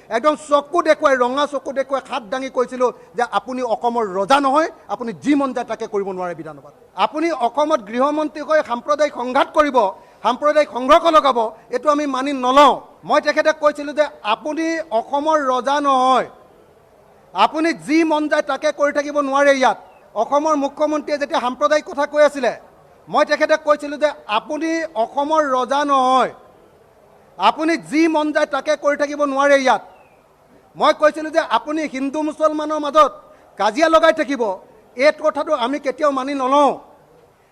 একদম চকু দেখুৱাই ৰঙা চকু দেখুৱাই হাত দাঙি কৈছিলোঁ যে আপুনি অসমৰ ৰজা নহয়, আপুনি যি মন যায় তাকে কৰিব নোৱাৰে বিধানসভাত। আপুনি অসমত গৃহমন্ত্ৰী হৈ সাম্প্ৰদায়িক সংঘাত কৰিব, সাম্প্ৰদায়িক সংঘৰ্ষ লগাব, এইটো আমি মানি নলওঁ। মই তেখেতে কৈছিলোঁ যে আপুনি অসমৰ ৰজা নহয়, আপুনি যি মন যায় তাকে কৰি থাকিব নোৱাৰে ইয়াত। অসমৰ মুখ্যমন্ত্ৰীয়ে যেতিয়া সাম্প্ৰদায়িক কথা কৈ আছিলে, মই তেখেতে কৈছিলোঁ যে আপুনি অসমৰ ৰজা নহয়, আপুনি যি মন যায় তাকে কৰি থাকিব নোৱাৰে ইয়াত। মই কৈছিলোঁ যে আপুনি হিন্দু মুছলমানৰ মাজত কাজিয়া লগাই থাকিব, এই কথাটো আমি কেতিয়াও মানি নলওঁ।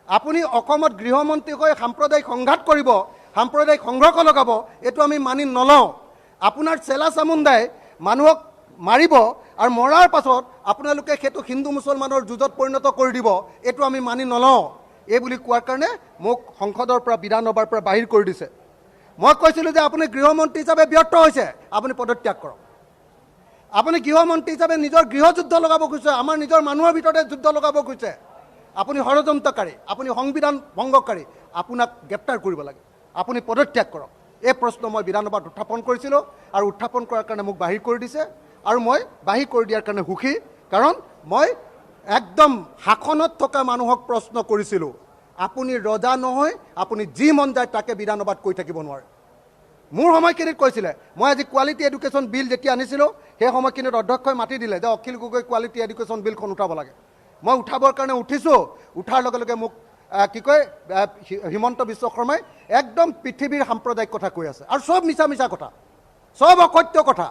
আপুনি অসমত গৃহমন্ত্ৰী হৈ সাম্প্ৰদায়িক সংঘাত কৰিব, সাম্প্ৰদায়িক সংঘৰ্ষ লগাব, এইটো আমি মানি নলওঁ। আপোনাৰ চেলা চামুণ্ডাই মানুহক মাৰিব আৰু মৰাৰ পাছত আপোনালোকে সেইটো হিন্দু মুছলমানৰ যুঁজত পৰিণত কৰি দিব, এইটো আমি মানি নলওঁ। এই বুলি কোৱাৰ কাৰণে মোক সংসদৰ পৰা বিধানসভাৰ পৰা বাহিৰ কৰি দিছে। মই কৈছিলোঁ যে আপুনি গৃহমন্ত্ৰী হিচাপে ব্যৰ্থ হৈছে, আপুনি পদত্যাগ কৰক। আপুনি গৃহমন্ত্ৰী হিচাপে নিজৰ গৃহযুদ্ধ লগাব খুজিছে, আমাৰ নিজৰ মানুহৰ ভিতৰতে যুদ্ধ লগাব খুজিছে। আপুনি ষড়যন্ত্ৰকাৰী, আপুনি সংবিধান ভংগকাৰী, আপোনাক গ্ৰেপ্তাৰ কৰিব লাগে, আপুনি পদত্যাগ কৰক। এই প্ৰশ্ন মই বিধানসভাত উত্থাপন কৰিছিলোঁ আৰু উত্থাপন কৰাৰ কাৰণে মোক বাহিৰ কৰি দিছে। আৰু মই বাহিৰ কৰি দিয়াৰ কাৰণে সুখী, কাৰণ মই একদম শাসনত থকা মানুহক প্ৰশ্ন কৰিছিলোঁ, আপুনি ৰজা নহয়, আপুনি যি মন যায় তাকে বিধানসভাত কৈ থাকিব নোৱাৰে। মোৰ সময়খিনিত কৈছিলে, মই আজি কোৱালিটি এডুকেশ্যন বিল যেতিয়া আনিছিলোঁ, সেই সময়খিনিত অধ্যক্ষই মাতি দিলে যে অখিল গগৈ কোৱালিটি এডুকেশ্যন বিলখন উঠাব লাগে। মই উঠাবৰ কাৰণে উঠিছোঁ, উঠাৰ লগে লগে মোক কি কয় হিমন্ত বিশ্ব শৰ্মাই একদম পৃথিৱীৰ সাম্প্ৰদায়িক কথা কৈ আছে, আৰু চব মিছা মিছা কথা, চব অসত্য কথা,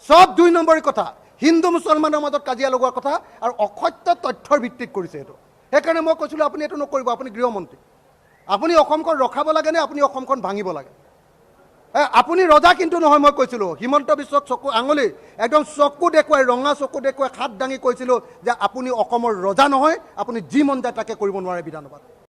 চব 2 নম্বৰী কথা, হিন্দু মুছলমানৰ মাজত কাজিয়া লগোৱাৰ কথা, আৰু অসত্য তথ্যৰ ভিত্তিত কৰিছে এইটো। সেইকাৰণে মই কৈছিলোঁ আপুনি এইটো নকৰিব, আপুনি গৃহমন্ত্ৰী, আপুনি অসমখন ৰখাব লাগে নে আপুনি অসমখন ভাঙিব লাগে? আপুনি ৰজা কিন্তু নহয়। মই কৈছিলোঁ হিমন্ত বিশ্বক চকু আঙুলি একদম চকু দেখুৱাই ৰঙা চকু দেখুৱাই হাত দাঙি কৈছিলোঁ যে আপুনি অসমৰ ৰজা নহয়, আপুনি যি মন যায় তাকে কৰিব নোৱাৰে বিধানসভাত।